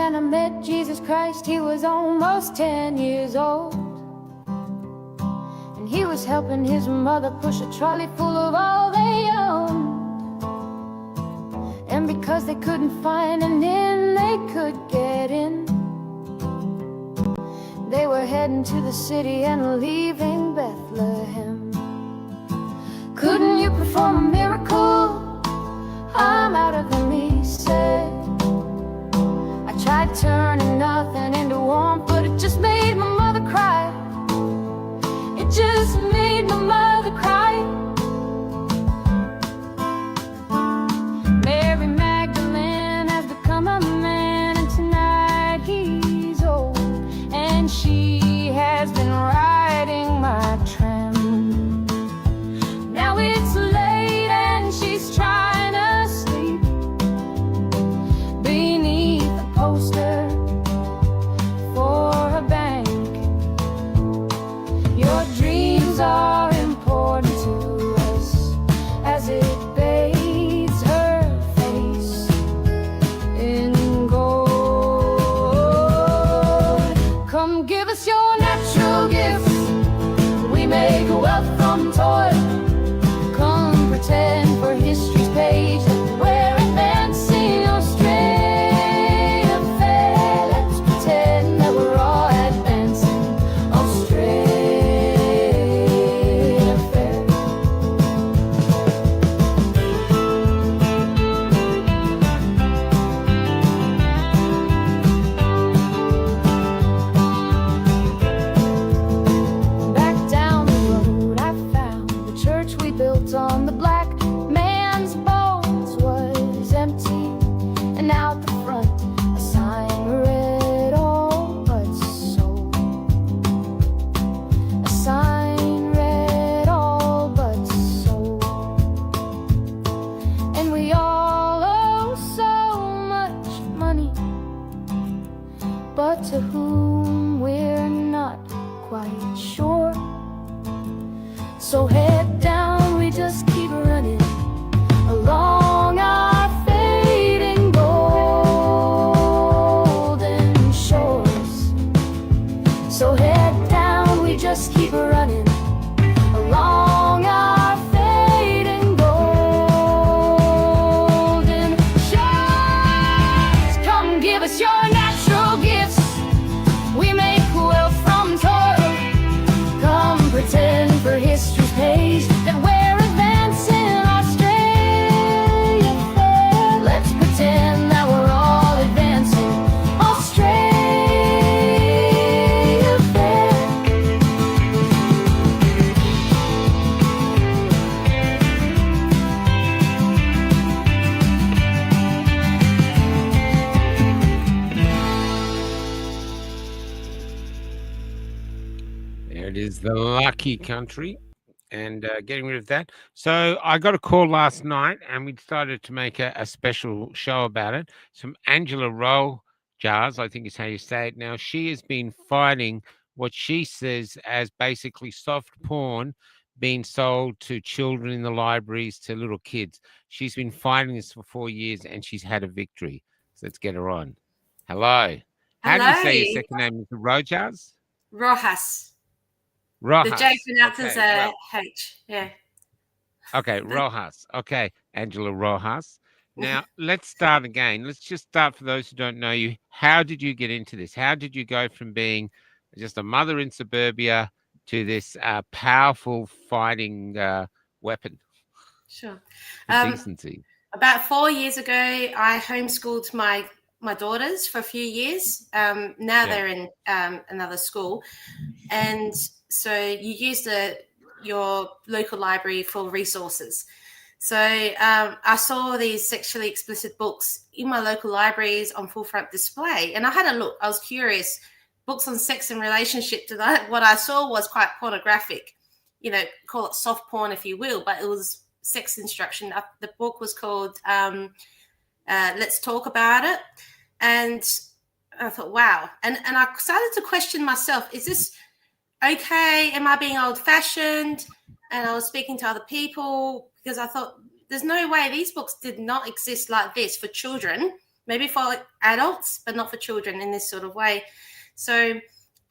when I met Jesus Christ. He was almost 10 years old, and he was helping his mother push a trolley full of all they owned. And because they couldn't find an inn they could get in, they were heading to the city and leaving Bethlehem. Couldn't you perform a miracle? I'm out of them, he said. I tried turning nothing into warmth, but it just made my mother cry. It just made my mother cry. Mary Magdalene has become a man, and tonight he's old, and she has been riding my tram. Now it's late and she's trying to sleep beneath a poster for a bank. Your dreams are important to us as it bathes her face in gold. Come give us your natural gifts, we make wealth from toil. Come pretend for history's page that we're advancing Australia fair. Let's pretend that we're all advancing Australia fair. Back down the road I found the church we built on the black man's bones was empty, and out the front a sign read all but sold. A sign read all but sold. And we all owe so much money, but to whom we're not quite sure. So head down, we just keep running along our fading golden shores. So head down, we just keep running along our fading golden shores. Come give us your natural gifts, we make wealth from toil. Come pretend for history's page that we're advancing Australia fair. Let's pretend that we're all advancing Australia fair. There it is, the lucky country, and getting rid of that. So I got a call last night, and we decided to make a special show about it. Some Angela Rojas, I think is how you say it now. She has been fighting what she says as basically soft porn being sold to children in the libraries, to little kids. She's been fighting this for 4 years, and she's had a victory. So let's get her on. Hello. How do you say your Hello. second name? Is it Rojas? Rojas. Rojas. The J pronounces Okay, a well, H. Yeah. okay, Rojas. Okay, Angela Rojas. Now, let's start again. Let's just start for those who don't know you. How did you get into this? How did you go from being just a mother in suburbia to this powerful fighting weapon Sure. for decency? About 4 years ago, I homeschooled my daughters for a few years. Now Yeah. they're in another school, and so you use your local library for resources. So I saw these sexually explicit books in my local libraries on full front display, and I had a look. I was curious. Books on sex and relationship. What I saw was quite pornographic. You know, call it soft porn if you will, but it was sex instruction. The book was called Let's Talk About It. And I thought, wow. And I started to question myself, is this okay? Am I being old fashioned? And I was speaking to other people because I thought there's no way these books did not exist like this for children maybe for adults, but not for children in this sort of way. So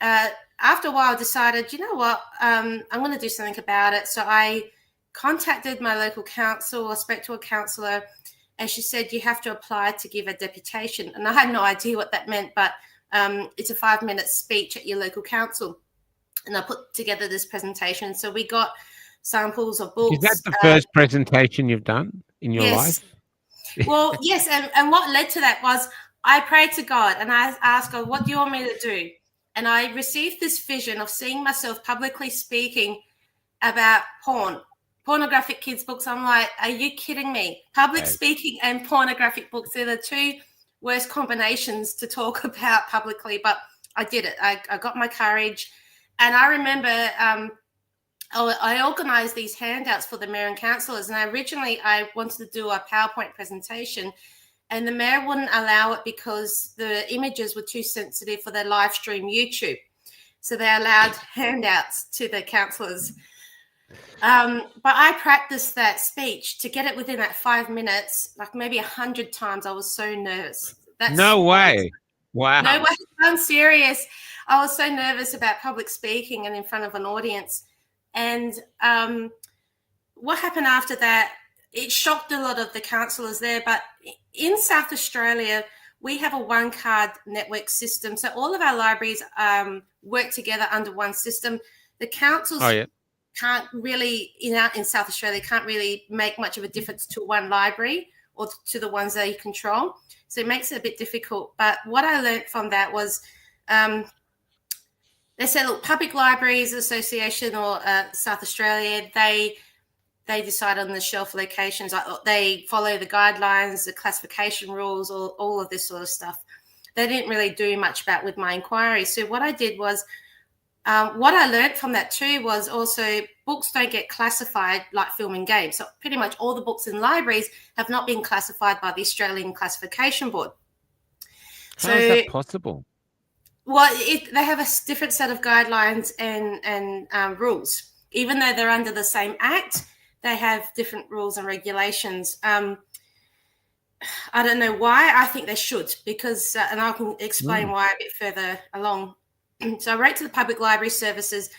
after a while, I decided, you know what, I'm going to do something about it. So I contacted my local council. I spoke to a councillor, and she said, you have to apply to give a deputation. And I had no idea what that meant, but it's a 5-minute speech at your local council. And I put together this presentation. So we got samples of books. Is that the first presentation you've done in your life? Well, yes. And what led to that was I prayed to God and I asked God, what do you want me to do? And I received this vision of seeing myself publicly speaking about pornographic kids' books. I'm like, are you kidding me? Public speaking and pornographic books, they're the two worst combinations to talk about publicly. But I did it. I got my courage. And I remember I organised these handouts for the mayor and councillors. And originally I wanted to do a PowerPoint presentation, and the mayor wouldn't allow it because the images were too sensitive for their live stream YouTube. So they allowed handouts to the councillors. But I practiced that speech to get it within that 5 minutes, like maybe 100 times. I was so nervous. No way. Wow. No way. I'm serious. I was so nervous about public speaking and in front of an audience. And what happened after that, it shocked a lot of the councillors there. But in South Australia, we have a one-card network system. So all of our libraries work together under one system. The councils can't really, in South Australia, can't really make much of a difference to one library or to the ones they control. So it makes it a bit difficult. But what I learned from that was they said, look, Public Libraries Association or South Australia, they decide on the shelf locations. They follow the guidelines, the classification rules, all of this sort of stuff. They didn't really do much about with my inquiry. So what I did was, what I learned from that too was also books don't get classified like film and games. So pretty much all the books in libraries have not been classified by the Australian Classification Board. How is that possible? Well, they have a different set of guidelines and rules. Even though they're under the same act, they have different rules and regulations. I don't know why. I think they should, because, and I can explain why a bit further along. So I wrote to the Public Library Services.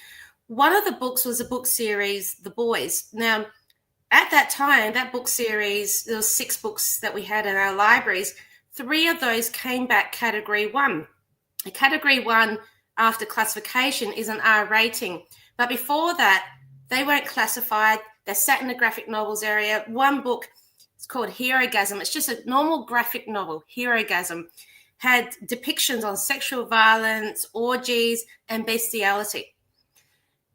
One of the books was a book series, The Boys. Now, at that time, that book series, there were 6 books that we had in our libraries. 3 of those came back Category 1. A Category 1 after classification is an R rating. But before that, they weren't classified. They sat in the graphic novels area. One book, it's called Herogasm. It's just a normal graphic novel, Herogasm. Had depictions on sexual violence, orgies, and bestiality.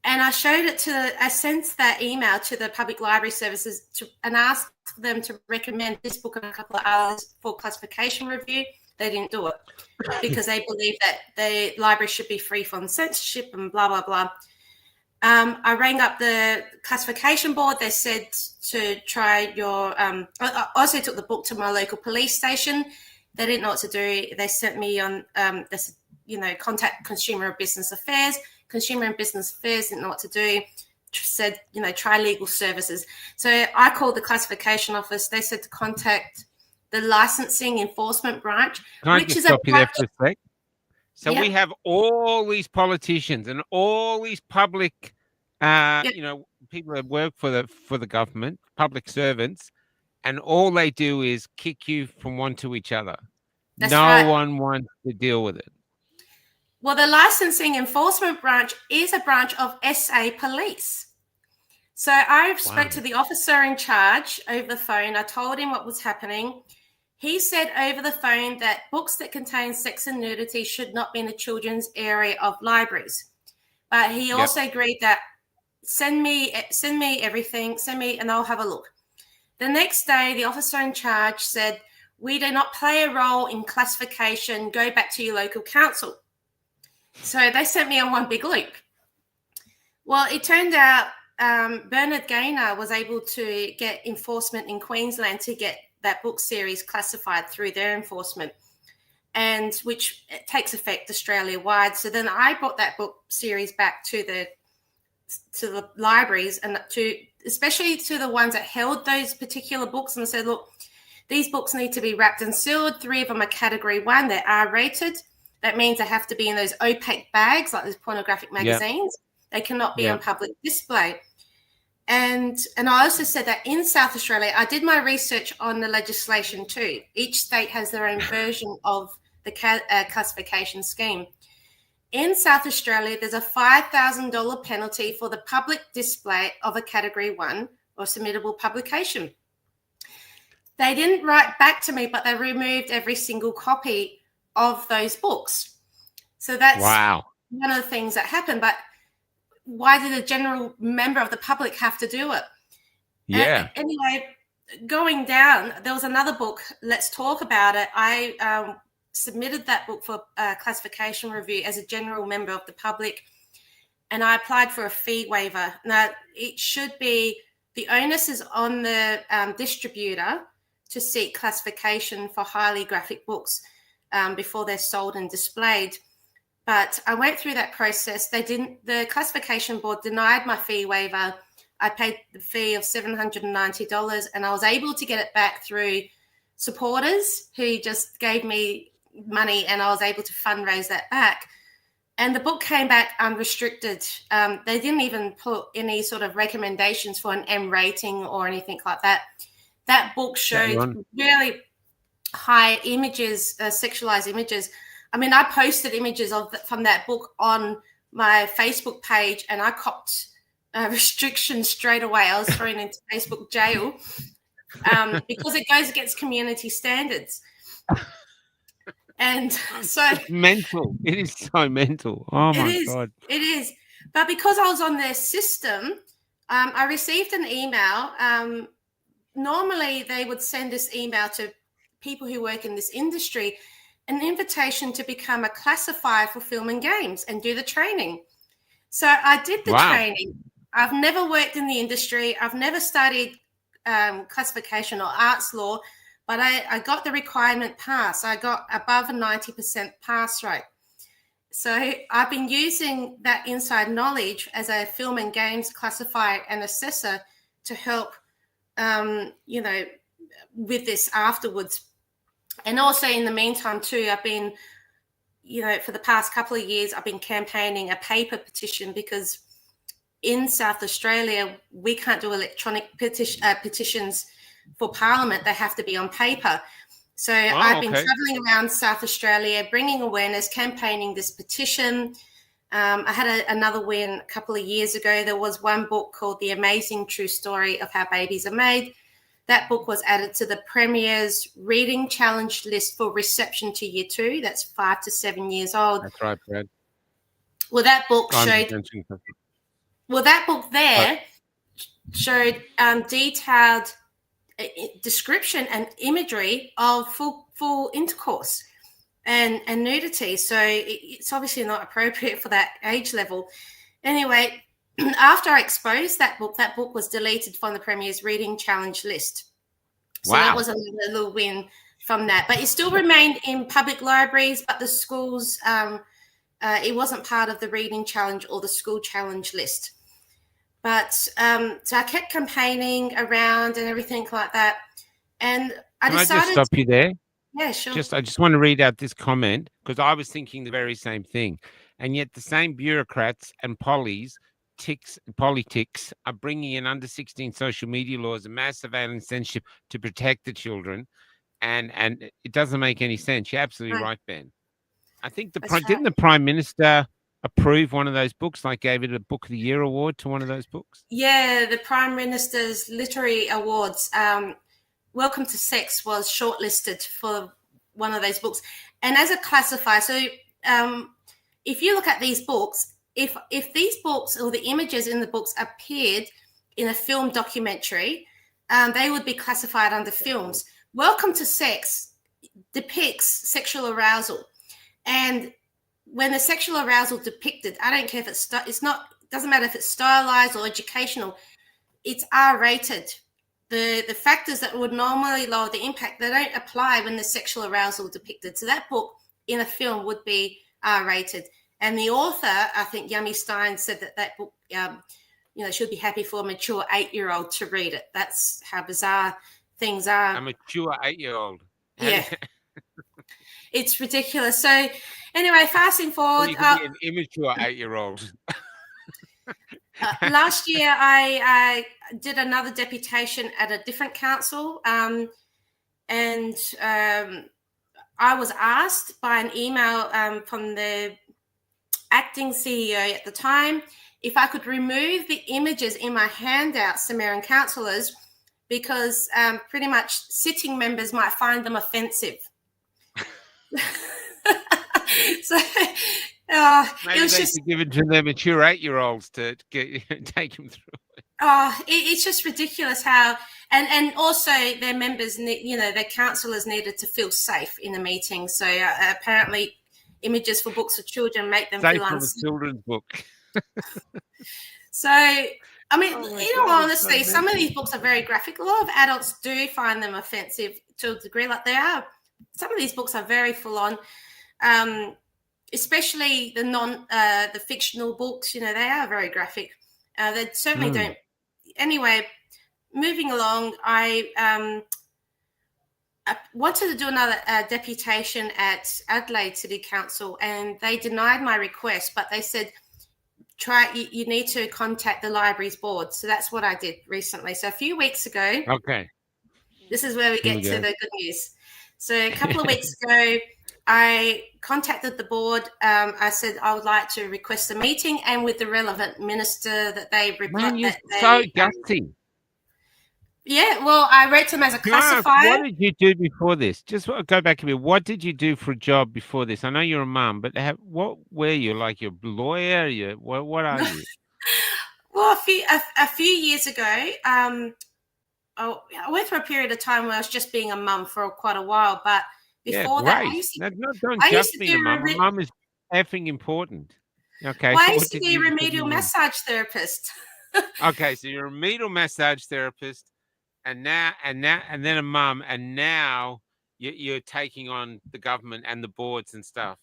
And I sent that email to the Public Library Services and asked them to recommend this book and a couple of others for classification review. They didn't do it because they believe that the library should be free from censorship and blah, blah, blah. I rang up the classification board. They said to try your, I also took the book to my local police station. They didn't know what to do. They sent me on, they said, contact Consumer and Business Affairs. Consumer and Business Affairs didn't know what to do. Said, try legal services. So I called the classification office. They said to contact the licensing enforcement branch. Can I just stop you there for a sec? So we have all these politicians and all these public, people that work for the government, public servants, and all they do is kick you from one to each other. That's no right. one wants to deal with it. Well, the licensing enforcement branch is a branch of SA Police. So I spoke to the officer in charge over the phone. I told him what was happening. He said over the phone that books that contain sex and nudity should not be in the children's area of libraries. But he also agreed that send me everything, and I'll have a look. The next day, the officer in charge said, we do not play a role in classification. Go back to your local council. So they sent me on one big loop. Well, it turned out Bernard Gaynor was able to get enforcement in Queensland to get that book series classified through their enforcement, and which takes effect Australia-wide. So then I brought that book series back to the libraries and especially to the ones that held those particular books and said, look, these books need to be wrapped and sealed. 3 of them are category 1. They're R-rated. That means they have to be in those opaque bags, like those pornographic magazines. Yep. They cannot be on public display. And I also said that in South Australia, I did my research on the legislation too. Each state has their own version of the classification scheme. In South Australia, there's a $5,000 penalty for the public display of a category 1 or submittable publication. They didn't write back to me, but they removed every single copy of those books. So that's one of the things that happened. But why did a general member of the public have to do it? Yeah. Anyway, going down, there was another book, Let's Talk About It. I submitted that book for classification review as a general member of the public, and I applied for a fee waiver. Now, it should be, the onus is on the distributor to seek classification for highly graphic books before they're sold and displayed. But I went through that process. The classification board denied my fee waiver. I paid the fee of $790, and I was able to get it back through supporters who just gave me money, and I was able to fundraise that back. And the book came back unrestricted. They didn't even put any sort of recommendations for an M rating or anything like that. That book showed really high images, sexualized images. I mean, I posted images from that book on my Facebook page, and I copped restrictions straight away. I was thrown into Facebook jail because it goes against community standards. And so it's mental. It is so mental. Oh my God. It is. But because I was on their system, I received an email. Normally they would send this email to people who work in this industry, an invitation to become a classifier for film and games and do the training. So I did the training. I've never worked in the industry. I've never studied classification or arts law, but I got the requirement pass. I got above a 90% pass rate. So I've been using that inside knowledge as a film and games classifier and assessor to help, with this afterwards. And also in the meantime too, I've been, for the past couple of years, I've been campaigning a paper petition because in South Australia, we can't do electronic petitions for Parliament. They have to be on paper. So I've been traveling around South Australia, bringing awareness, campaigning this petition. I had another win a couple of years ago. There was one book called The Amazing True Story of How Babies Are Made. That book was added to the Premier's Reading Challenge list for reception to Year 2. That's 5 to 7 years old. That's right, Brad. Well, that book showed detailed description and imagery of full intercourse and nudity. So it's obviously not appropriate for that age level. Anyway, after I exposed that book was deleted from the Premier's Reading Challenge list. So that was another little win from that. But it still remained in public libraries, but the schools, it wasn't part of the Reading Challenge or the School Challenge list. But so I kept campaigning around and everything like that. And I decided... Can I just stop you there? Yeah, sure. I just want to read out this comment because I was thinking the very same thing. And yet the same bureaucrats and politics are bringing in under 16 social media laws and mass surveillance censorship to protect the children. And it doesn't make any sense. You're absolutely right, Ben. I think didn't the Prime Minister approve one of those books, like gave it a Book of the Year award to one of those books? Yeah, the Prime Minister's Literary Awards. Welcome to Sex was shortlisted for one of those books. And as a classifier, so if you look at these books, if these books or the images in the books appeared in a film documentary, they would be classified under films. Welcome to Sex depicts sexual arousal. And when the sexual arousal depicted, I don't care if it doesn't matter if it's stylized or educational, it's R-rated. The factors that would normally lower the impact, they don't apply when the sexual arousal depicted. So that book in a film would be R-rated. And the author, I think Yummy Stein, said that book, should be happy for a mature 8-year-old to read it. That's how bizarre things A are. mature 8-year-old. Yeah, it's ridiculous. So anyway, fasting Or forward, you could be an immature 8-year-old. last year I did another deputation at a different council, and I was asked by an email from the acting CEO at the time if I could remove the images in my handouts to mayor and councillors because pretty much sitting members might find them offensive. So Maybe it was they just should give it to their mature 8-year-olds to take them through it. it's just ridiculous how and also their members their councillors needed to feel safe in the meeting. So apparently images for books for children make them Safe feel from a unsafe. children's book. So I mean, Oh my in all God, it's so honesty, some of messy. these books are very graphic. A lot of adults do find them offensive to a degree. Like they are, some of these books are very full on, especially the fictional books. They are very graphic. They certainly don't. Anyway, moving along, I wanted to do another deputation at Adelaide City Council, and they denied my request, but they said, you need to contact the library's board. So that's what I did recently. So a few weeks ago, Okay. this is where we Here get we to go. the good news. So a couple of weeks ago, I contacted the board. I said I would like to request a meeting, and with the relevant minister that they Man, replied you're that so they gutsy. yeah, well, I wrote to them as a Can I ask, classifier. what did you do before this? Just go back a bit. What did you do for a job before this? I know you're a mum, but what were you? Like you're a lawyer? What are you? Well, a few years ago, I went through a period of time where I was just being a mum for quite a while. But Yeah, before that, great. Don't I used just to be a do mum. A mum is effing important. Okay, well, I so used what to did be a you do for remedial your mum? massage therapist. Okay, so you're a remedial massage therapist, and then a mum, and now you're taking on the government and the boards and stuff.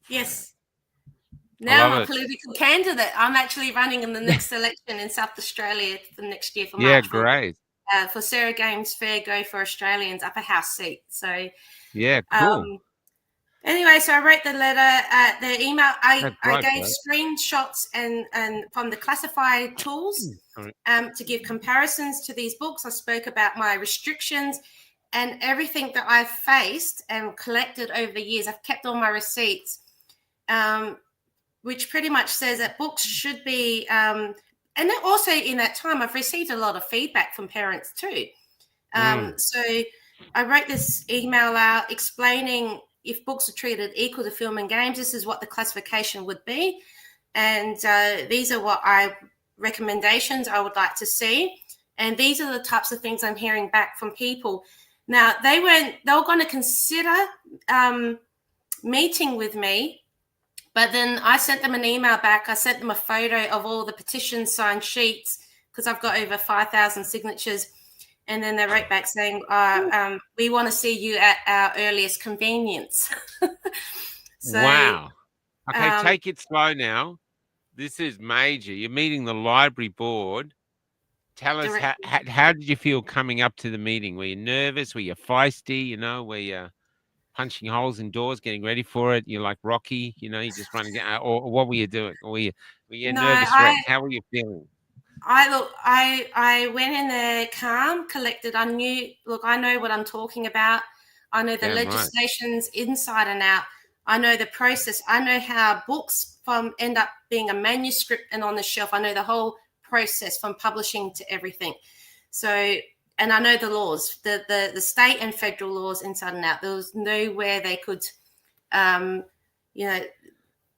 Yes. I Now love I'm a it. political candidate. I'm actually running in the next election in South Australia for next year for Yeah, March great. for Sarah Games Fair Go for Australians upper house seat. So Yeah, cool. anyway, so I wrote the letter, the email. That's I right, gave bro. screenshots and from the classifier tools to give comparisons to these books. I spoke about my restrictions and everything that I've faced and collected over the years. I've kept all my receipts, which pretty much says that books should be. And then also in that time, I've received a lot of feedback from parents too. So I wrote this email out explaining if books are treated equal to film and games, this is what the classification would be. And these are what recommendations I would like to see. And these are the types of things I'm hearing back from people. Now, they were going to consider meeting with me, but then I sent them an email back. I sent them a photo of all the petition signed sheets because I've got over 5,000 signatures. And then they wrote back saying, we want to see you at our earliest convenience. So, wow. Okay, take it slow now. This is major. You're meeting the library board. Tell us, how did you feel coming up to the meeting? Were you nervous? Were you feisty? Were you punching holes in doors, getting ready for it? You're like Rocky, you just running down. Or what were you doing? Or were you a nervous wreck? How were you feeling? I went in there calm, collected. I know what I'm talking about. I know the legislations inside and out. I know the process. I know how books end up being a manuscript and on the shelf. I know the whole process from publishing to everything. So, and I know the laws, the state and federal laws inside and out. There was nowhere they could,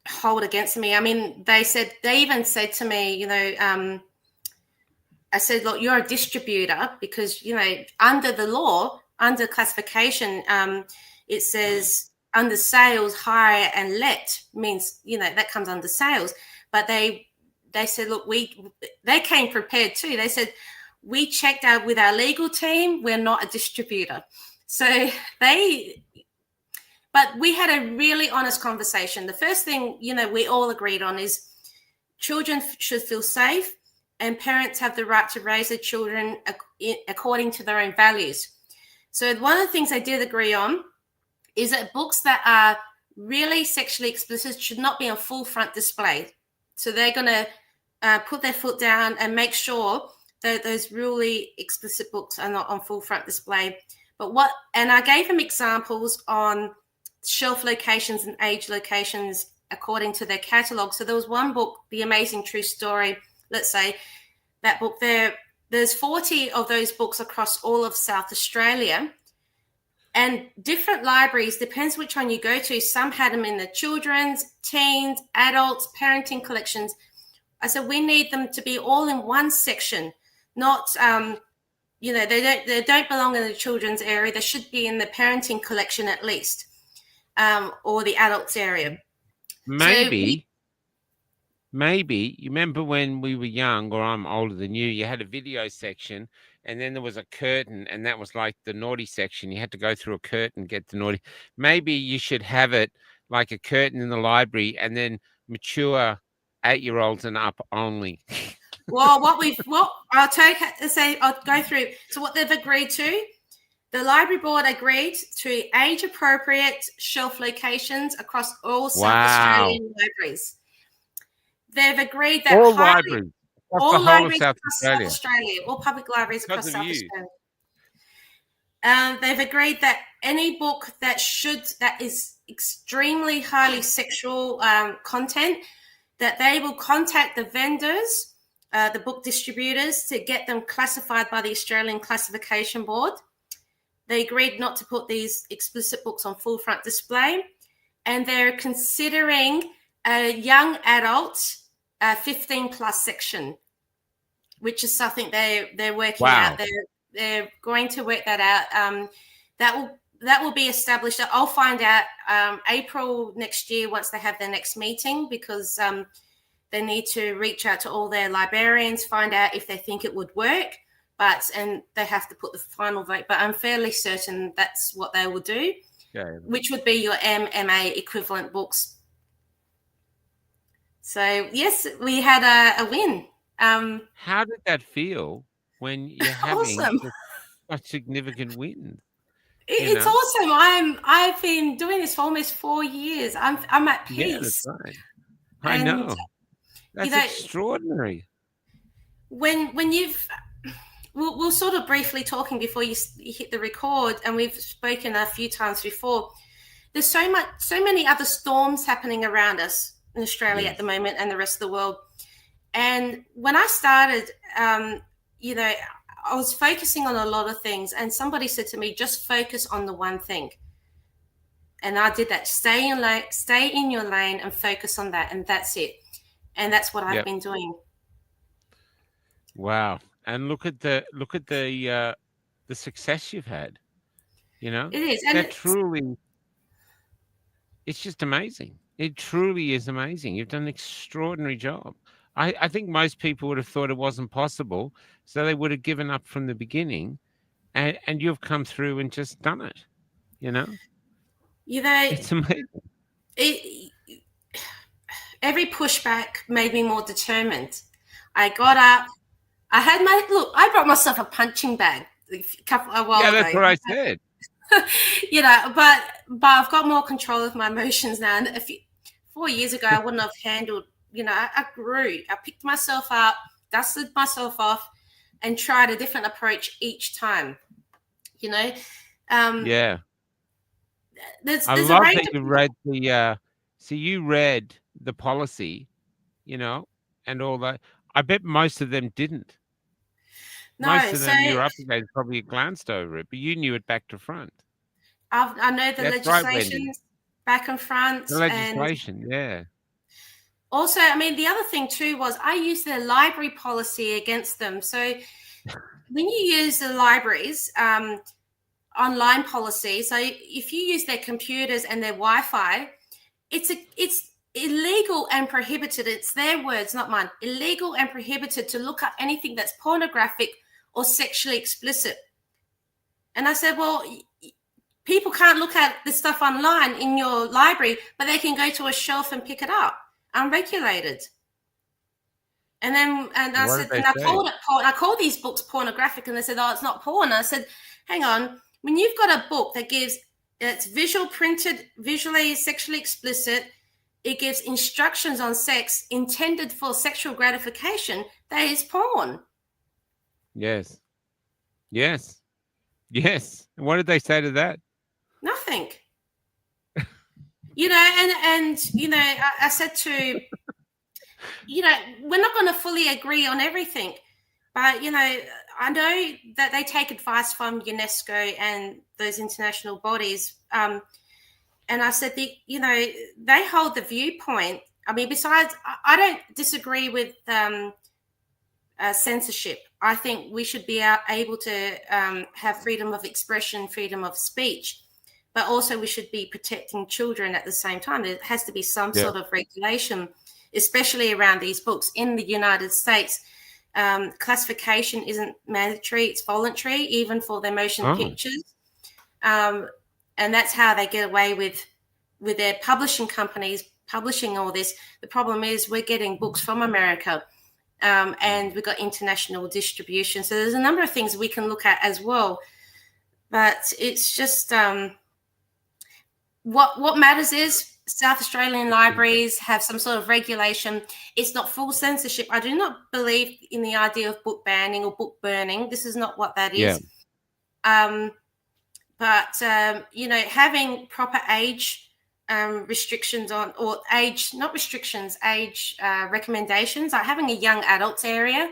hold against me. I mean, they even said to me, I said, look, you're a distributor because, under the law, under classification, it says under sales, hire and let means, that comes under sales. But they said, look, they came prepared too. They said, we checked out with our legal team. We're not a distributor. So but we had a really honest conversation. The first thing, we all agreed on is children should feel safe. and parents have the right to raise their children according to their own values. So one of the things they did agree on is that books that are really sexually explicit should not be on full front display. So they're going to put their foot down and make sure that those really explicit books are not on full front display. And I gave them examples on shelf locations and age locations according to their catalogue. So there was one book, The Amazing True Story, let's say, that book there's 40 of those books across all of South Australia. And different libraries, depends which one you go to. Some had them in the children's, teens, adults, parenting collections. I said, we need them to be all in one section, not, they don't belong in the children's area. They should be in the parenting collection at least, or the adults area. Maybe you remember when we were young, or I'm older than you had a video section, and then there was a curtain, and that was like the naughty section. You had to go through a curtain, get the naughty. Maybe you should have it like a curtain in the library, and then mature 8-year-olds and up only. Well, I'll go through. So what they've agreed to, the library board agreed to age-appropriate shelf locations across all South Australian libraries. They've agreed that all libraries across South Australia, all public libraries across South Australia. They've agreed that any book that is extremely highly sexual content, that they will contact the vendors, the book distributors, to get them classified by the Australian Classification Board. They agreed not to put these explicit books on full front display, and they're considering a young adult 15 plus section, which is something they're working out. They're going to work that out. That will be established. I'll find out April next year once they have their next meeting, because they need to reach out to all their librarians, find out if they think it would work, and they have to put the final vote. But I'm fairly certain that's what they will do, which would be your MMA equivalent books. So, yes, we had a win. How did that feel when you're having such significant wins? It's awesome. I've been doing this for almost 4 years. I'm at peace. Yeah, that's right. I know. That's extraordinary. When we're sort of briefly talking before you hit the record, and we've spoken a few times before. There's so many other storms happening around us in Australia at the moment, and the rest of the world. And when I started, I was focusing on a lot of things, and somebody said to me, just focus on the one thing. And I did that. Stay in your lane and focus on that. And that's it. And that's what I've been doing. Wow. And look at the success you've had, It is. And it's just amazing. It truly is amazing. You've done an extraordinary job. I think most people would have thought it wasn't possible, so they would have given up from the beginning, and you've come through and just done it, It's amazing. Every pushback made me more determined. I got up. I brought myself a punching bag a while ago. Yeah, that's what I said. But I've got more control of my emotions now. And 4 years ago, I wouldn't have handled, I grew. I picked myself up, dusted myself off, and tried a different approach each time, Yeah. I love that you read you read the policy, and all that. I bet most of them didn't. No, most of them you're up against probably glanced over it, but you knew it back to front. I know the legislations back and front. The legislation, yeah. Also, the other thing too was I used the library policy against them. So when you use the libraries online policy, so if you use their computers and their Wi-Fi, it's illegal and prohibited. It's their words, not mine. Illegal and prohibited to look up anything that's pornographic or sexually explicit. And I said, well, people can't look at this stuff online in your library, but they can go to a shelf and pick it up, unregulated. And then, and I What said, did they and I say? called it porn. I called these books pornographic, and they said, "Oh, it's not porn." And I said, "Hang on. When you've got a book that gives it's visual printed, visually sexually explicit, it gives instructions on sex intended for sexual gratification. That is porn." Yes. Yes. Yes. And what did they say to that? Nothing. You know, and you know, I said to, you know, we're not going to fully agree on everything, but you know, I know that they take advice from UNESCO and those international bodies. And I said, you know, they hold the viewpoint. I mean, besides, I don't disagree with censorship. I think we should be able to have freedom of expression, freedom of speech, but also we should be protecting children at the same time. There has to be some Yeah. sort of regulation, especially around these books. In the United States, classification isn't mandatory, it's voluntary, even for their motion pictures. And that's how they get away with their publishing companies publishing all this. The problem is we're getting books from America, and we've got international distribution. So there's a number of things we can look at as well. But it's just what matters is South Australian libraries have some sort of regulation. It's not full censorship. I do not believe in the idea of book banning or book burning. This is not what that is. But you know, having proper age restrictions on, or age, not restrictions, age recommendations, like having a young adults area.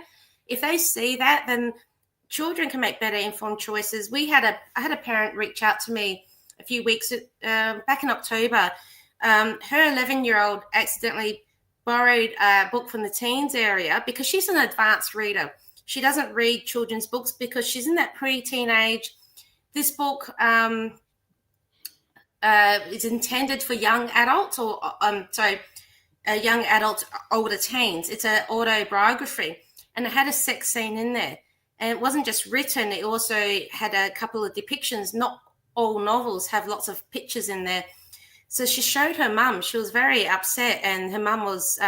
If they see that, then children can make better informed choices. I had a parent reach out to me a few weeks back in October. Her 11-year-old accidentally borrowed a book from the teens area because she's an advanced reader. She doesn't read children's books because she's in that pre-teen age. This book is intended for young adults, or young adults, older teens. It's an autobiography, and it had a sex scene in there. And it wasn't just written; it also had a couple of depictions. Not all novels have lots of pictures in there. So she showed her mum. She was very upset, and her mum was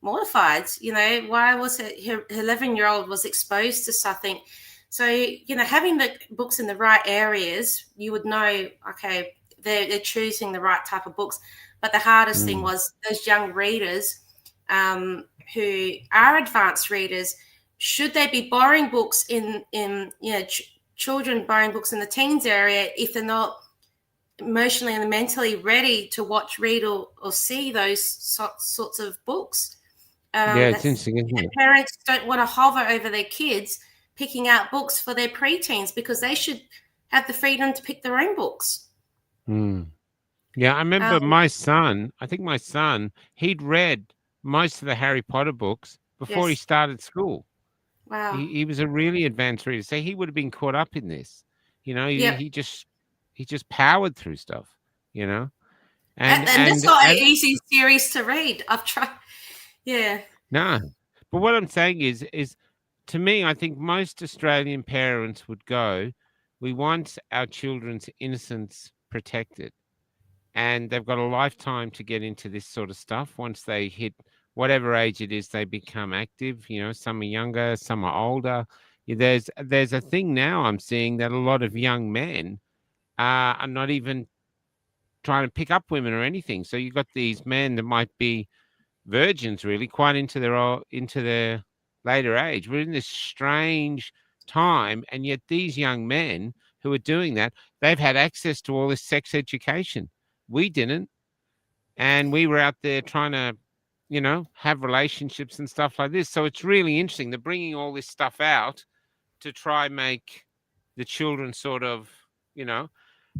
mortified. You know, why was it her 11-year-old was exposed to something? So, you know, having the books in the right areas, you would know, okay, they're choosing the right type of books. But the hardest thing was those young readers who are advanced readers. Should they be borrowing books in you know, children borrowing books in the teens area if they're not emotionally and mentally ready to watch, read, or see those sorts of books? Yeah, it's interesting, isn't it? Parents don't want to hover over their kids picking out books for their preteens because they should have the freedom to pick their own books. Yeah, I remember my son, he'd read most of the Harry Potter books before he started school. Wow. He was a really advanced reader. So he would have been caught up in this. You know, he just powered through stuff, you know. And that's not an easy series to read. I've tried. Yeah. No. But what I'm saying is to me, I think most Australian parents would go, we want our children's innocence protected. And they've got a lifetime to get into this sort of stuff. Once they hit whatever age it is, they become active. You know, some are younger, some are older. There's a thing now I'm seeing that a lot of young men are not even trying to pick up women or anything. So you've got these men that might be virgins, really, quite into their later age. We're in this strange time, and yet these young men who are doing that, they've had access to all this sex education. We didn't, and we were out there trying to, you know, have relationships and stuff like this. So it's really interesting. They're bringing all this stuff out to try make the children sort of, you know,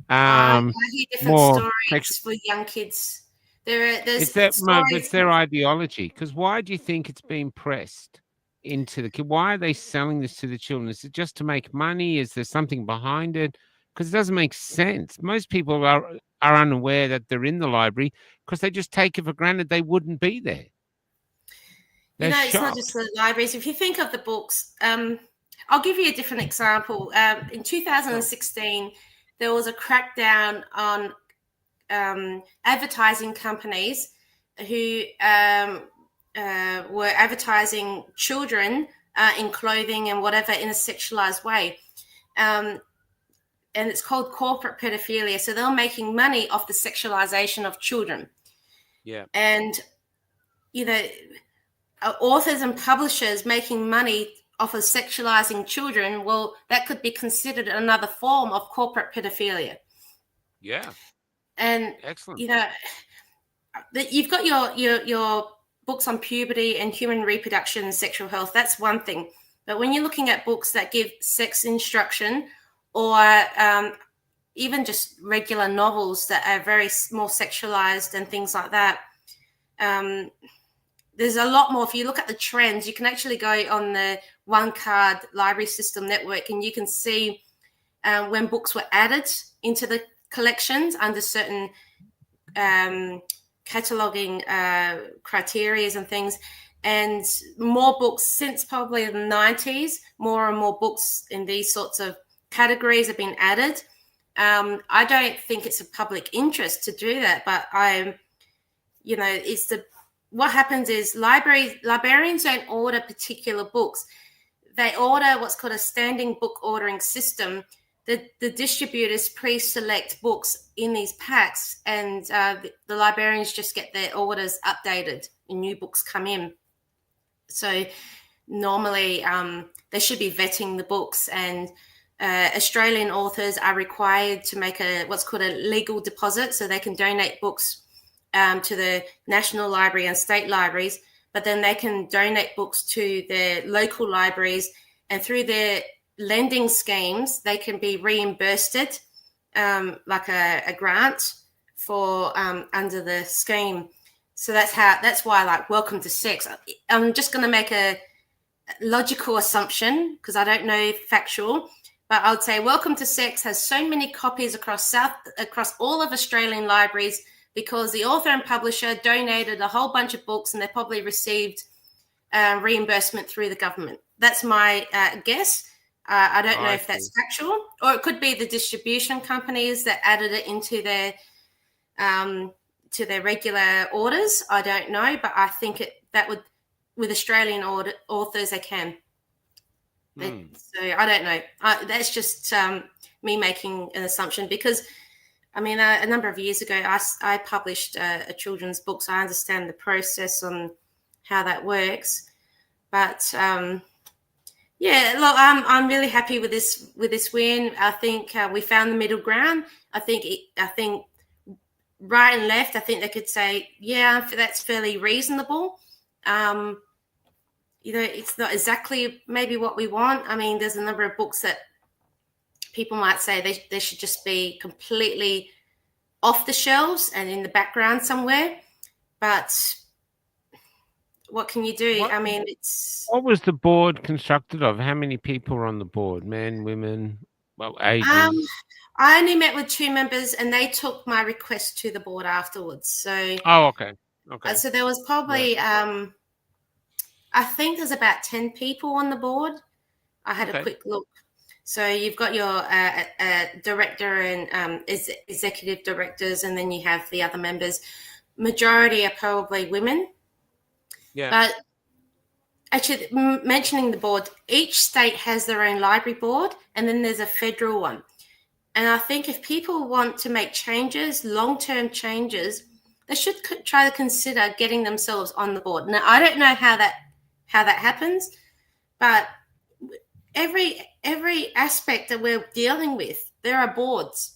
I hear different more stories for young kids. There's it's their ideology. Because why do you think it's being pressed into the kid? Why are they selling this to the children? Is it just to make money? Is there something behind it? Because it doesn't make sense. Most people are unaware that they're in the library because they just take it for granted they wouldn't be there. You know, it's not just the libraries. If you think of the books, I'll give you a different example. In 2016, there was a crackdown on advertising companies who were advertising children in clothing and whatever in a sexualized way. And it's called corporate pedophilia. So they're making money off the sexualization of children. Yeah. And, authors and publishers making money off of sexualizing children, well, that could be considered another form of corporate pedophilia. Yeah. And, excellent. You've got your books on puberty and human reproduction and sexual health. That's one thing. But when you're looking at books that give sex instruction, or even just regular novels that are very more sexualized and things like that, there's a lot more. If you look at the trends, you can actually go on the One Card Library System Network, and you can see when books were added into the collections under certain cataloging criteria and things. And more books since probably the 90s, more and more books in these sorts of categories have been added. I don't think it's a public interest to do that, but what happens is librarians don't order particular books. They order what's called a standing book ordering system. The distributors pre-select books in these packs, and the librarians just get their orders updated and new books come in. So normally they should be vetting the books, and Australian authors are required to make what's called a legal deposit, so they can donate books to the National Library and state libraries, but then they can donate books to their local libraries, and through their lending schemes, they can be reimbursed like a grant for under the scheme. So that's why, like, Welcome to Sex. I'm just going to make a logical assumption because I don't know factual, but I would say Welcome to Sex has so many copies across all of Australian libraries because the author and publisher donated a whole bunch of books, and they probably received reimbursement through the government. That's my guess. I don't know if that's factual, or it could be the distribution companies that added it into their to their regular orders. I don't know, but I think that would, with Australian authors, they can. So I don't know. That's just me making an assumption because, I mean, a number of years ago, I published a children's book, so I understand the process on how that works. But yeah, look, I'm really happy with this win. I think we found the middle ground. I think right and left, I think they could say, yeah, that's fairly reasonable. It's not exactly maybe what we want. I mean, there's a number of books that people might say they should just be completely off the shelves and in the background somewhere. But what can you do? I mean, what was the board constructed of? How many people were on the board? Men, women, ages? I only met with 2 members, and they took my request to the board afterwards. So okay. So there was probably I think there's about 10 people on the board. I had a quick look. So you've got your director and executive directors, and then you have the other members. Majority are probably women. Yeah. But actually, mentioning the board, each state has their own library board, and then there's a federal one. And I think if people want to make changes, long-term changes, they should try to consider getting themselves on the board. Now, I don't know how that happens, but every aspect that we're dealing with, there are boards.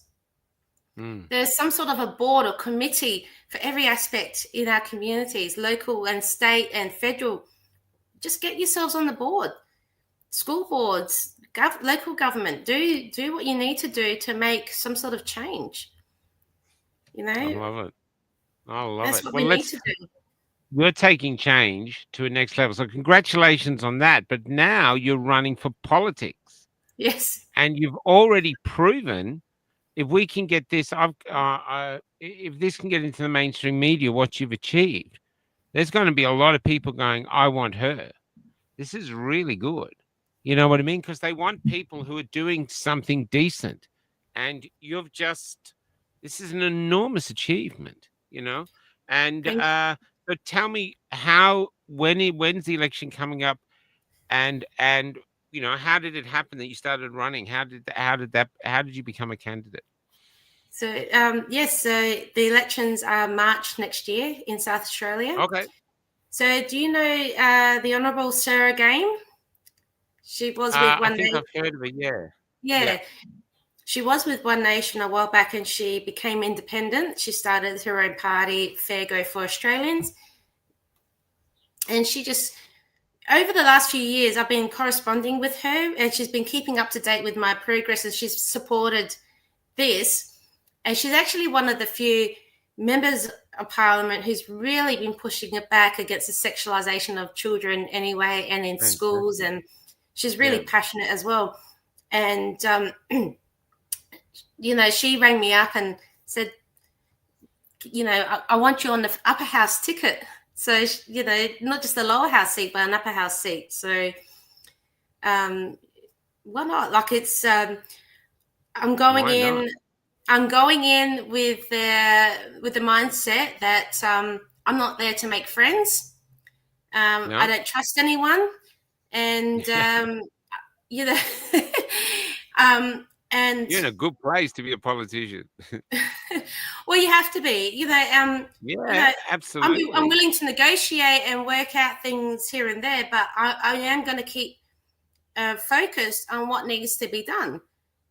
There's some sort of a board or committee for every aspect in our communities, local and state and federal. Just get yourselves on the board. School boards, local government, do what you need to do to make some sort of change. I love it. That's what we need to do. You're taking change to a next level. So congratulations on that. But now you're running for politics. Yes. And you've already proven, if we can get this, if this can get into the mainstream media, what you've achieved, there's going to be a lot of people going, I want her. This is really good. You know what I mean? Because they want people who are doing something decent. And this is an enormous achievement, And So tell me when's the election coming up, and how did it happen that you started running? How did you become a candidate? So yes, so the elections are March next year in South Australia. Okay. So do you know the Honourable Sarah Game? She was with I One think Nation. I've heard of it. Yeah. Yeah. Yeah, she was with One Nation a while back, and she became independent. She started her own party, Fair Go for Australians, and she just over the last few years, I've been corresponding with her, and she's been keeping up to date with my progress, and she's supported this. And she's actually one of the few members of parliament who's really been pushing it back against the sexualization of children anyway, and in schools. And she's really passionate as well. And, she rang me up and said, I want you on the upper house ticket. So, not just the lower house seat, but an upper house seat. So, why not? Like it's, I'm going Why in. not? I'm going in with the mindset that I'm not there to make friends. No? I don't trust anyone, and and You're in a good place to be a politician. well, you have to be. Yeah, absolutely. I'm willing to negotiate and work out things here and there, but I am going to keep focused on what needs to be done,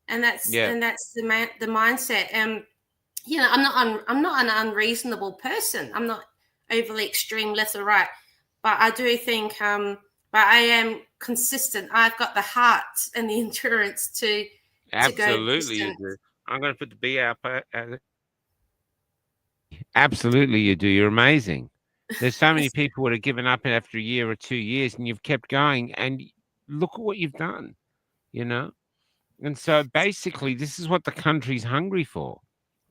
and that's the mindset. I'm not an unreasonable person. I'm not overly extreme left or right, but I do think but I am consistent. I've got the heart and the endurance to Absolutely, you do. I'm going to put the B up. Absolutely, you do. You're amazing. There's so many people that have given up after a year or 2 years, and you've kept going. And look at what you've done. And so basically, this is what the country's hungry for.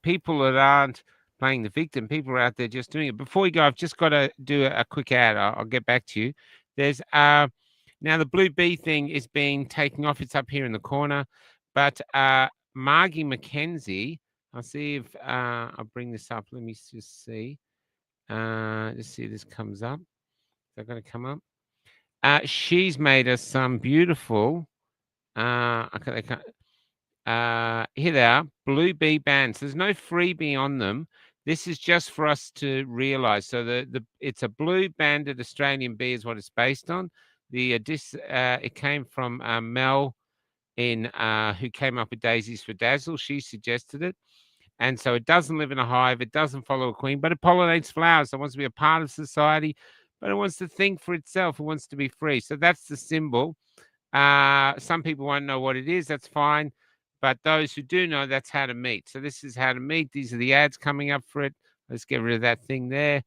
People that aren't playing the victim. People are out there just doing it. Before we go, I've just got to do a quick ad. I'll get back to you. There's now the Blue Bee thing is being taken off. It's up here in the corner. But Margie McKenzie, I'll see if I'll bring this up. Let me just see. Just see if this comes up. Is that going to come up? She's made us some beautiful. Okay, here they are, Blue Bee bands. There's no freebie on them. This is just for us to realize. So it's a blue banded Australian bee is what it's based on. It came from Mel who came up with Daisies for Dazzle. She suggested it. And so it doesn't live in a hive. It doesn't follow a queen, but it pollinates flowers. So it wants to be a part of society, but it wants to think for itself. It wants to be free. So that's the symbol. Some people won't know what it is. That's fine. But those who do know, that's how to meet. So this is how to meet. These are the ads coming up for it. Let's get rid of that thing there.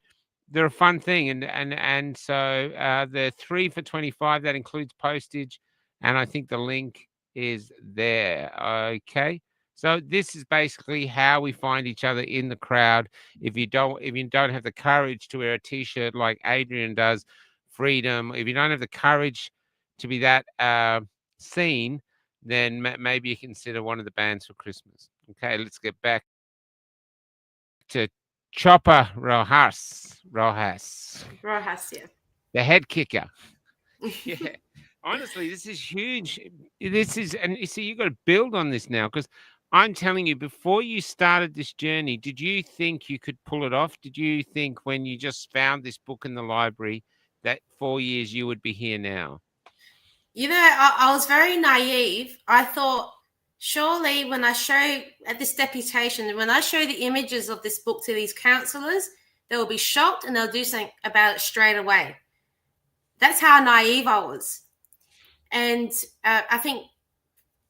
They're a fun thing. And so they're 3 for $25. That includes postage. And I think the link is there. Okay. So this is basically how we find each other in the crowd. If you don't have the courage to wear a T-shirt like Adrian does, freedom. If you don't have the courage to be that seen, then maybe you consider one of the bands for Christmas. Okay, let's get back to Chopper Rojas, yeah. The head kicker. Yeah. Honestly, this is huge. And you see, you've got to build on this now, because I'm telling you, before you started this journey, did you think you could pull it off? Did you think when you just found this book in the library that 4 years you would be here now? I was very naive. I thought, surely when I show at this deputation, when I show the images of this book to these counsellors, they will be shocked and they'll do something about it straight away. That's how naive I was. And I think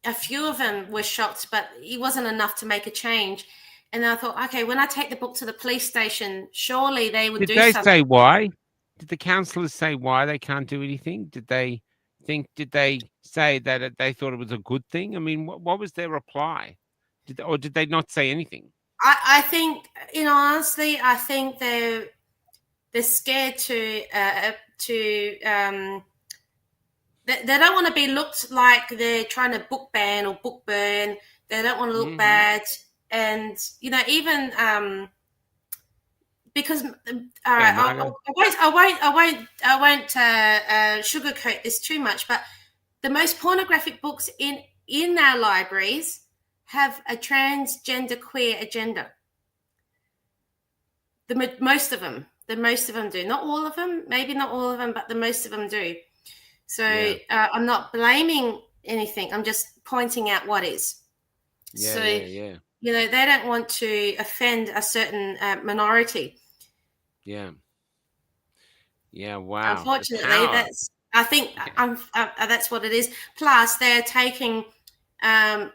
a few of them were shocked, but it wasn't enough to make a change. And I thought, okay, when I take the book to the police station, surely they would do something. Did they say why? Did the counsellors say why they can't do anything? Did they say that they thought it was a good thing? I mean, what was their reply? Did they not say anything? I think, honestly, I think they're scared to they don't want to be looked like they're trying to book ban or book burn. They don't want to look bad. And, even because all Yeah, right, Margot. I won't sugarcoat this too much, but the most pornographic books in our libraries have a transgender queer agenda. Most of them do. Not all of them, maybe not all of them, but the most of them do. So I'm not blaming anything. I'm just pointing out what is. Yeah, so yeah. they don't want to offend a certain minority. Yeah. Yeah. Wow. Unfortunately, that's what it is. Plus, they're taking I'm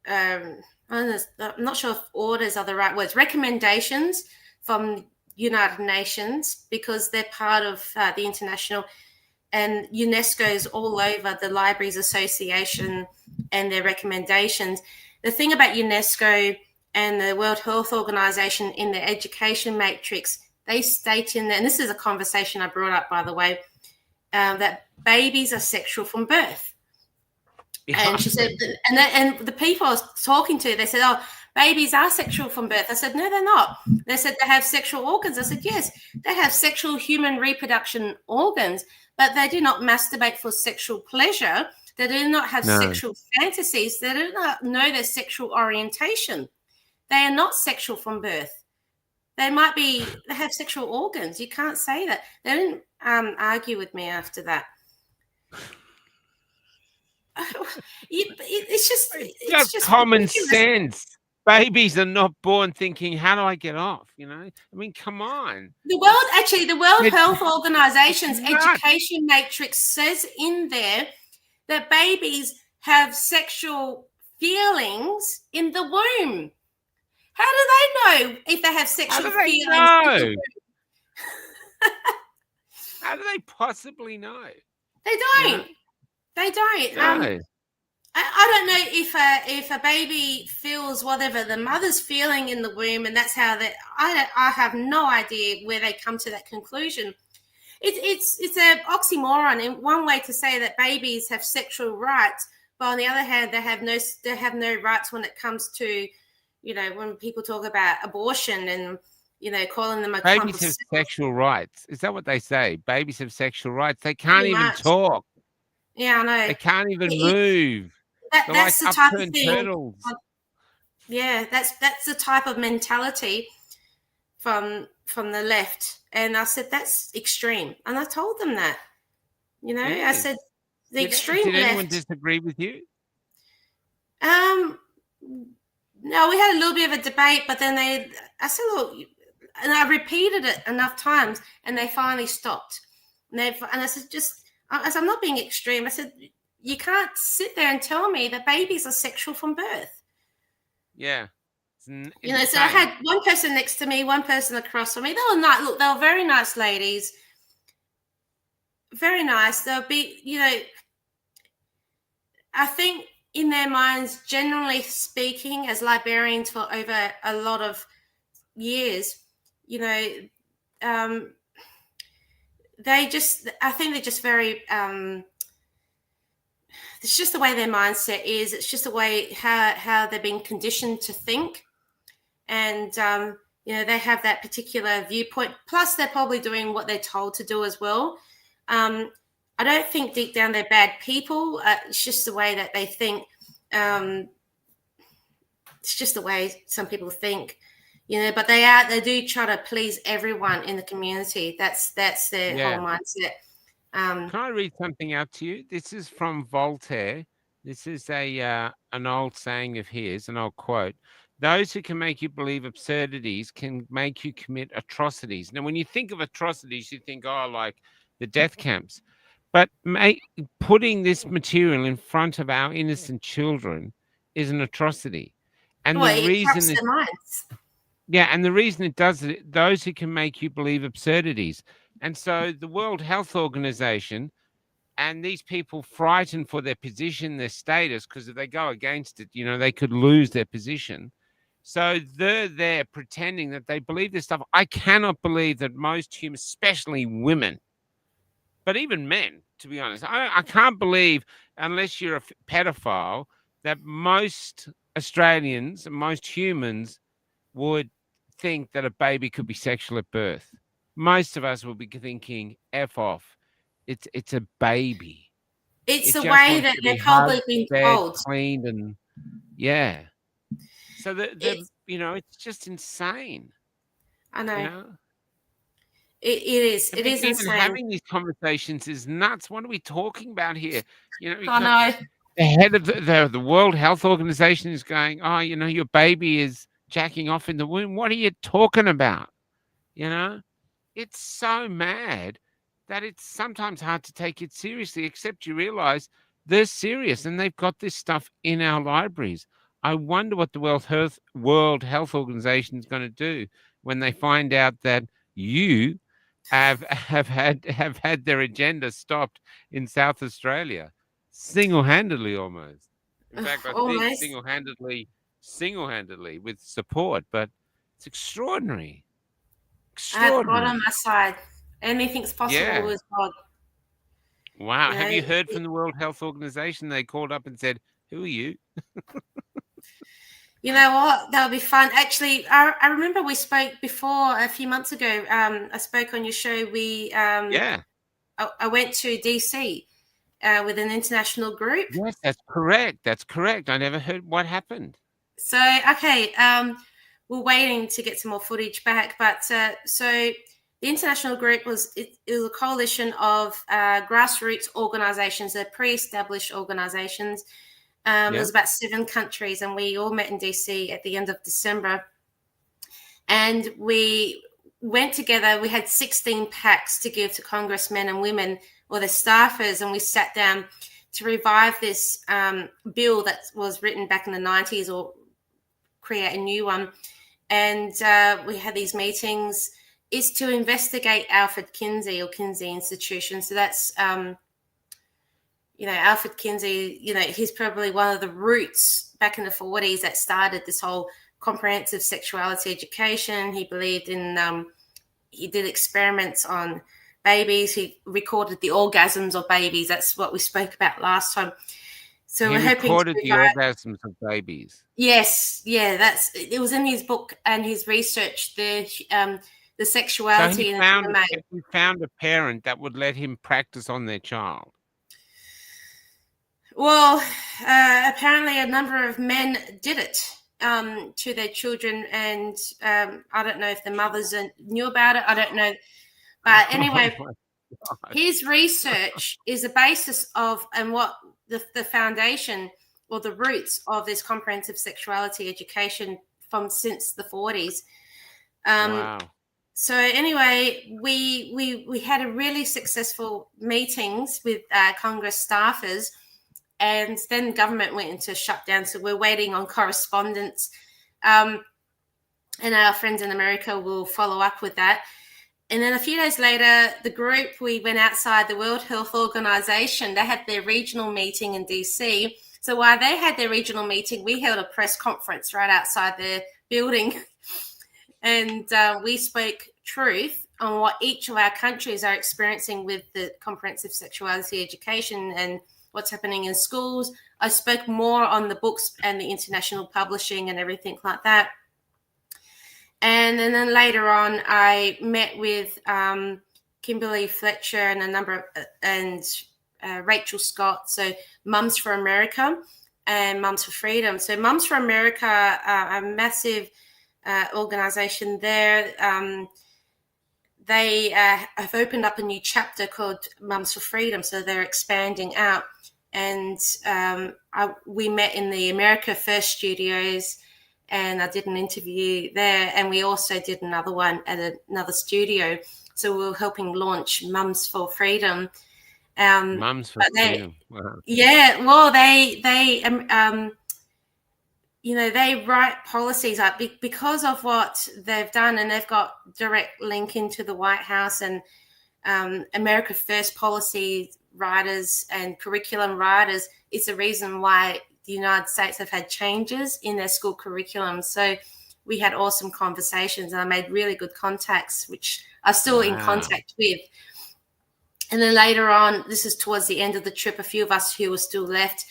not sure if orders are the right words, recommendations from United Nations, because they're part of the international, and UNESCO's all over the Libraries Association and their recommendations. The thing about UNESCO and the World Health Organization in their education matrix, they state in there, and this is a conversation I brought up, by the way, that babies are sexual from birth. Yeah. And she said, and the people I was talking to, they said, oh, babies are sexual from birth. I said, no, they're not. They said they have sexual organs. I said, yes, they have sexual human reproduction organs, but they do not masturbate for sexual pleasure. They do not have sexual fantasies. They do not know their sexual orientation. They are not sexual from birth. They have sexual organs. You can't say that. They didn't argue with me after that. It's just common ridiculous. sense. Babies are not born thinking, how do I get off? I mean, come on. The World Health Organization's education matrix says in there that babies have sexual feelings in the womb. How do they know if they have sexual feelings? Know? How do they possibly know? They don't. They don't. No. I don't know if a baby feels whatever the mother's feeling in the womb, and that's how that. I have no idea where they come to that conclusion. It's an oxymoron. In one way to say that babies have sexual rights, but on the other hand, they have no rights when it comes to, when people talk about abortion and calling them a babies have sexual rights. Is that what they say? Babies have sexual rights. They can't even talk. Yeah, I know. They can't even move. That's the type of thing. Turtles. Yeah, that's the type of mentality from the left. And I said, that's extreme. And I told them that. I said the extreme left. Did anyone disagree with you? No, we had a little bit of a debate, but then I said, look, and I repeated it enough times, and they finally stopped. And I said, I'm not being extreme. I said, you can't sit there and tell me that babies are sexual from birth. Yeah. So I had one person next to me, one person across from me. They were nice. Look, they were very nice ladies. Very nice. They'll be, I think in their minds, generally speaking, as librarians for over a lot of years, I think they're just very, it's just the way their mindset is. It's just the way how they've been conditioned to think. And, they have that particular viewpoint. Plus, they're probably doing what they're told to do as well. I don't think deep down they're bad people. It's just the way that they think. It's just the way some people think. But they do try to please everyone in the community. That's their whole mindset. Can I read something out to you? This is from Voltaire. This is an old saying of his, an old quote. Those who can make you believe absurdities can make you commit atrocities. Now, when you think of atrocities, you think, like the death camps. But putting this material in front of our innocent children is an atrocity. And the reason their minds. Yeah, and the reason it does it, those who can make you believe absurdities. And so the World Health Organization and these people frightened for their position, their status, because if they go against it, they could lose their position. So they're there pretending that they believe this stuff. I cannot believe that most humans, especially women, but even men, to be honest, I can't believe, unless you're a pedophile, that most Australians, most humans would think that a baby could be sexual at birth. Most of us will be thinking, F off. It's a baby. It's It the just way wants that to they're be hugged, probably being fed, told. cleaned, and yeah. So It's, it's just insane, I you know. know. It is. I It mean, is even insane. having these conversations is nuts. What are we talking about here? You know, you've I got know. the head of the World Health Organization is going, oh, your baby is jacking off in the womb. What are you talking about? You know, it's so mad that it's sometimes hard to take it seriously, except you realize they're serious and they've got this stuff in our libraries. I wonder what the World Health Organization is going to do when they find out that you have had their agenda stopped in South Australia, single-handedly almost. In fact, I think Almost. single-handedly with support, but it's extraordinary. I have God on Extraordinary. my side. Anything's possible Yeah. with God. Wow. You Have know, you heard from the World Health Organization? They called up and said, who are you? you know what? That would be fun. Actually, I remember we spoke before a few months ago. I spoke on your show. Yeah. I went to DC with an international group. Yes, that's correct. That's correct. I never heard what happened. So okay, we're waiting to get some more footage back. But so the international group was a coalition of grassroots organisations, they're pre-established organisations. There's about 7 countries, and we all met in DC at the end of December. And we went together. We had 16 packs to give to congressmen and women or the staffers, and we sat down to revive this bill that was written back in the 90s or create a new one. And we had these meetings. Is to investigate Alfred Kinsey or Kinsey Institution. So that's Alfred Kinsey, he's probably one of the roots back in the 40s that started this whole comprehensive sexuality education. He believed in, he did experiments on babies. He recorded the orgasms of babies. That's what we spoke about last time. So He we're hoping to recorded the orgasms of babies. Yes, yeah, it was in his book and his research. The sexuality So he found a parent that would let him practice on their child. Well, apparently a number of men did it to their children, and I don't know if the mothers knew about it. I don't know, but anyway, his research is the basis of and what the foundation or the roots of this comprehensive sexuality education from since the 40s. Wow. So anyway, we had a really successful meetings with Congress staffers, and then government went into shutdown. So we're waiting on correspondence, and our friends in America will follow up with that. And then a few days later, the group, we went outside the World Health Organization. They had their regional meeting in DC. So while they had their regional meeting, we held a press conference right outside their building. And we spoke truth on what each of our countries are experiencing with the comprehensive sexuality education and what's happening in schools. I spoke more on the books and the international publishing and everything like that. And then later on, I met with Kimberly Fletcher and a number of, Rachel Scott, so Mums for America and Mums for Freedom. So Mums for America, a massive organization there. They have opened up a new chapter called Mums for Freedom, so they're expanding out. And we met in the America First studios, and I did an interview there, and we also did another one at another studio. So we were helping launch Mums for Freedom. Mums for Freedom. Wow. Yeah, well, they write policies up because of what they've done, and they've got direct link into the White House and America First policy writers and curriculum writers. It's the reason why the United States have had changes in their school curriculum. So we had awesome conversations, and I made really good contacts, which I'm still in contact with. And then later on, this is towards the end of the trip, a few of us who were still left,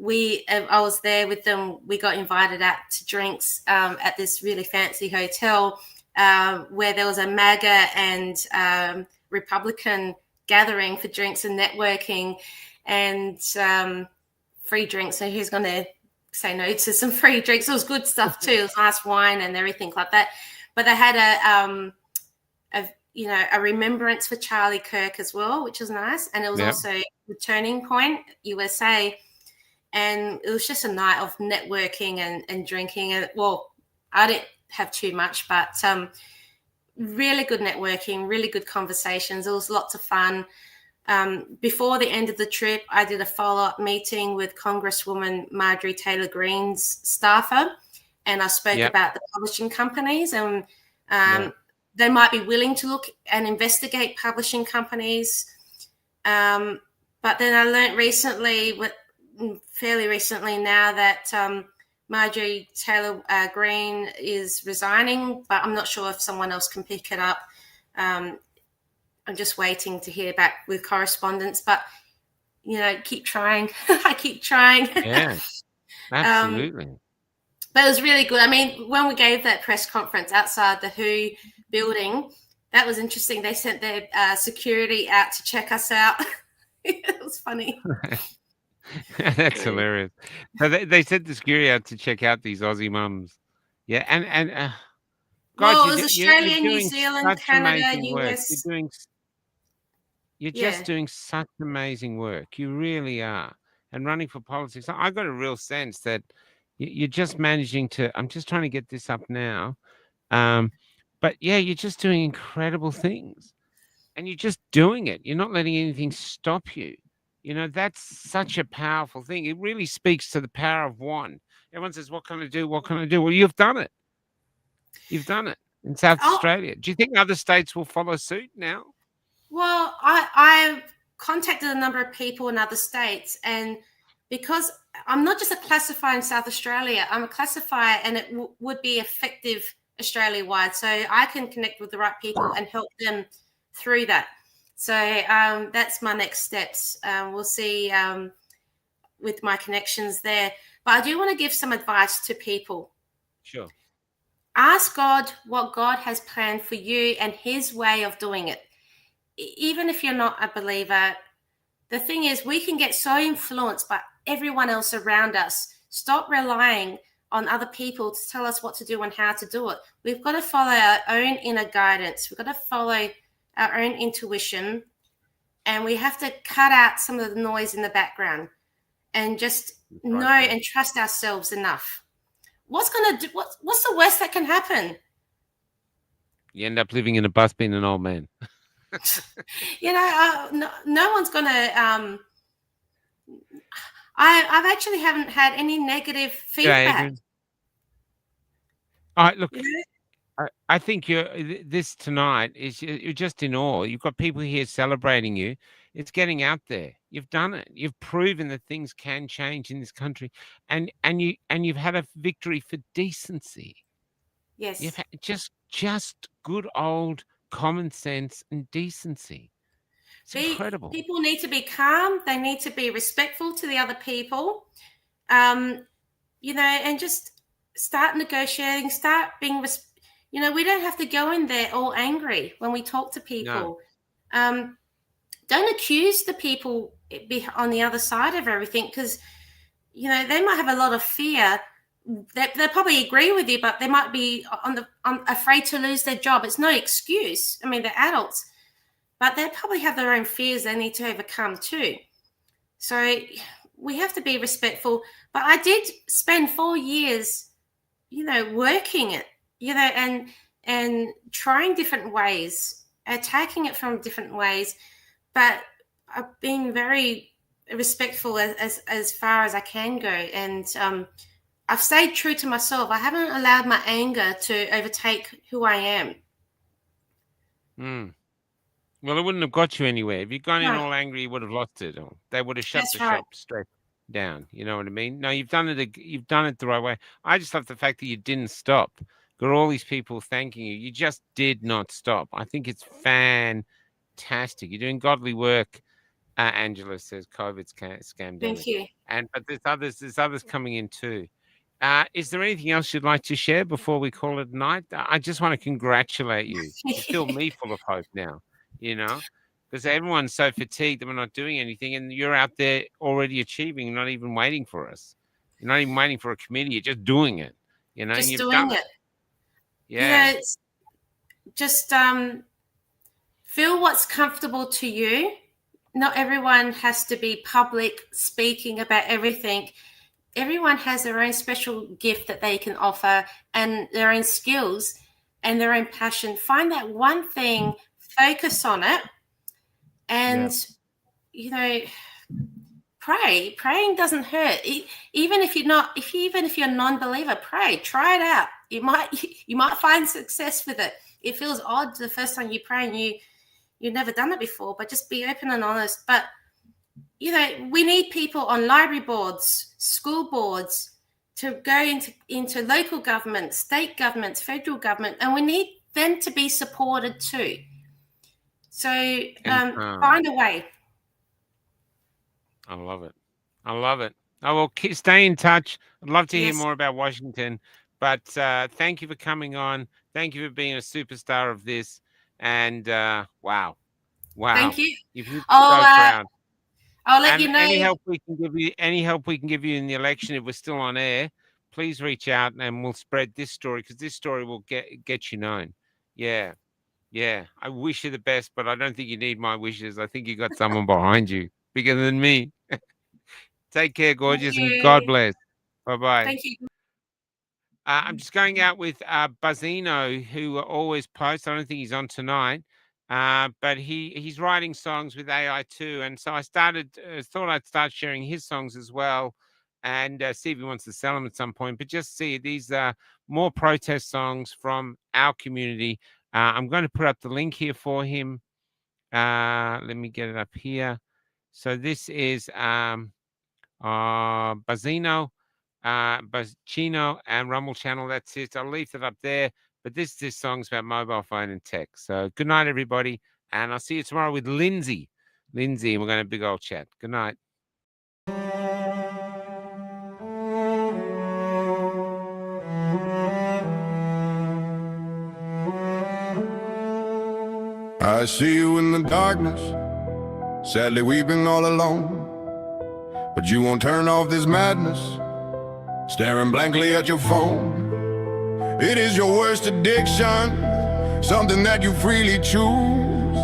I was there with them. We got invited out to drinks at this really fancy hotel where there was a MAGA and Republican gathering for drinks and networking, and free drinks. So who's going to say no to some free drinks? It was good stuff too. It was nice wine and everything like that. But they had a remembrance for Charlie Kirk as well, which was nice. And it was also the Turning Point USA. And it was just a night of networking and drinking. And well, I didn't have too much, but really good networking, really good conversations. It was lots of fun. Before the end of the trip, I did a follow-up meeting with Congresswoman Marjorie Taylor Greene's staffer, and I spoke about the publishing companies, and they might be willing to look and investigate publishing companies. But then I learned fairly recently now that Marjorie Taylor Greene is resigning, but I'm not sure if someone else can pick it up. I'm just waiting to hear back with correspondence, but, keep trying. I keep trying. Yeah, absolutely. But it was really good. I mean, when we gave that press conference outside the WHO building, that was interesting. They sent their security out to check us out. It was funny. That's hilarious. So they sent the security out to check out these Aussie mums. Yeah, and God, well, it was Australia, New Zealand, Canada, US. You're just doing such amazing work. You really are. And running for politics, I got a real sense that you're just managing to. I'm just trying to get this up now. But yeah, you're just doing incredible things, and you're just doing it. You're not letting anything stop you. That's such a powerful thing. It really speaks to the power of one. Everyone says, what can I do? What can I do? Well, you've done it. You've done it in South Australia. Do you think other states will follow suit now? Well, I contacted a number of people in other states, and because I'm not just a classifier in South Australia, I'm a classifier, and it would be effective Australia-wide. So I can connect with the right people and help them through that. So that's my next steps. We'll see with my connections there. But I do want to give some advice to people. Sure. Ask God what God has planned for you and his way of doing it. Even if you're not a believer, the thing is, we can get so influenced by everyone else around us. Stop relying on other people to tell us what to do and how to do it. We've got to follow our own inner guidance. We've got to follow our own intuition, and we have to cut out some of the noise in the background and just know and trust ourselves enough. What's the worst that can happen? You end up living in a bus being an old man. No one's going to. I've actually haven't had any negative feedback. All right, look, I think this tonight is you're just in awe. You've got people here celebrating you. It's getting out there. You've done it. You've proven that things can change in this country, and you've had a victory for decency. Yes, you've had just good old common sense and decency. It's incredible. People need to be calm. They need to be respectful to the other people, and just start negotiating. Start being, we don't have to go in there all angry when we talk to people. No. Don't accuse the people on the other side of everything, because, they might have a lot of fear. They probably agree with you, but they might be afraid to lose their job. It's no excuse. I mean, they're adults, but they probably have their own fears they need to overcome too. So we have to be respectful. But I did spend 4 years, working it, and trying different ways, attacking it from different ways. But I've been very respectful as far as I can go. And I've stayed true to myself. I haven't allowed my anger to overtake who I am. Well, it wouldn't have got you anywhere. If you'd gone in all angry, you would have lost it. Or they would have shut the shop straight down. You know what I mean? No, you've done it. You've done it the right way. I just love the fact that you didn't stop. Got all these people thanking you. You just did not stop. I think it's fantastic. You're doing godly work. Angela says COVID's Thank scamdemic. you. But there's others coming in too. Is there anything else you'd like to share before we call it night? I just want to congratulate you. You fill me full of hope now, because everyone's so fatigued that we're not doing anything, and you're out there already achieving, not even waiting for us. You're not even waiting for a committee. You're just doing it, and Just you've doing done it. Yeah. It's just feel what's comfortable to you. Not everyone has to be public speaking about everything. Everyone has their own special gift that they can offer and their own skills and their own passion. Find that one thing, focus on it, and, pray. Praying doesn't hurt. Even if you're a non-believer, pray. Try it out. You might find success with it. It feels odd the first time you pray and you've never done it before, but just be open and honest. But we need people on library boards, school boards, to go into local government, state governments, federal government, and we need them to be supported too. So find a way. I love it. I will stay in touch. I'd love to hear Yes. more about Washington, but thank you for coming on. Thank you for being a superstar of this. And wow. Thank you. You've so I'll let and you know. any help we can give you in the election, if we're still on air, please reach out and we'll spread this story, because this story will get you known. Yeah. I wish you the best, but I don't think you need my wishes. I think you got someone behind you bigger than me. Take care, gorgeous, and God bless. Bye-bye. Thank you. I'm just going out with Buzzino, who always posts. I don't think he's on tonight, but he's writing songs with AI too. And so I thought I'd start sharing his songs as well, and see if he wants to sell them at some point. But just see, these are more protest songs from our community. I'm going to put up the link here for him. Let me get it up here. So this is Buzzino, Buzzino, and Rumble Channel. That's it. I'll leave it up there. But this song's about mobile phone and tech. So good night, everybody. And I'll see you tomorrow with Lindsay. And we're going to have a big old chat. Good night. I see you in the darkness, sadly weeping all alone. But you won't turn off this madness, staring blankly at your phone. It is your worst addiction, something that you freely choose,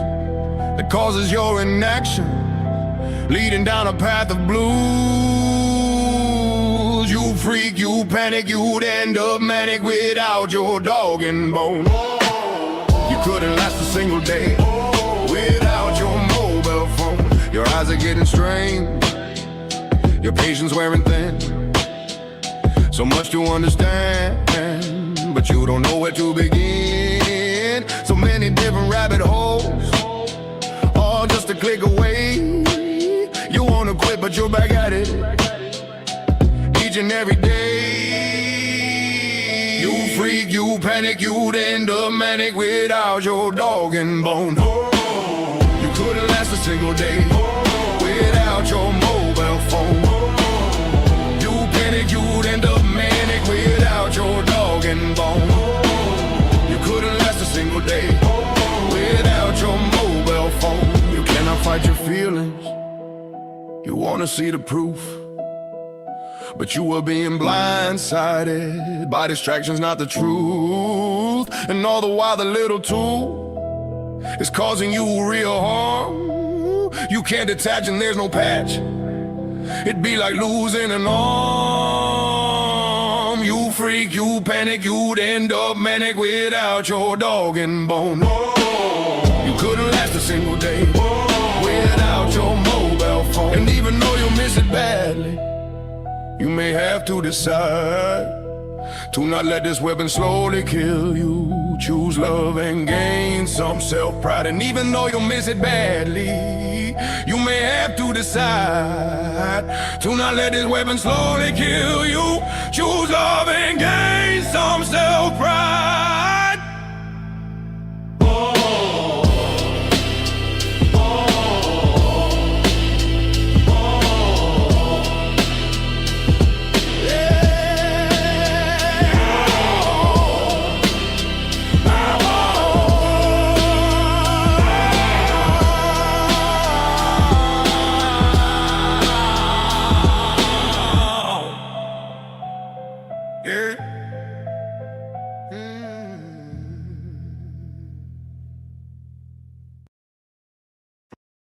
that causes your inaction, leading down a path of blues. You freak, you panic, you'd end up manic without your dog and bone. You couldn't last a single day without your mobile phone. Your eyes are getting strained, your patience wearing thin. So much to understand, but you don't know where to begin. So many different rabbit holes, all just a click away. You wanna quit, but you're back at it each and every day. You freak, you panic, you'd end up manic without your dog and bone. You couldn't last a single day without your mobile phone. You panic, you'd end up manic without your dog and bone. You couldn't last a single day without your mobile phone. You cannot fight your feelings, you wanna see the proof, but you were being blindsided by distractions, not the truth. And all the while the little tool is causing you real harm. You can't detach and there's no patch. It'd be like losing an arm. You freak, you panic, you'd end up manic without your dog and bone. You couldn't last a single day without your mobile phone. And even though you'll miss it badly, you may have to decide to not let this weapon slowly kill you. Choose love and gain some self-pride. And even though you'll miss it badly, you may have to decide to not let this weapon slowly kill you. Choose love and gain some self-pride. yeah.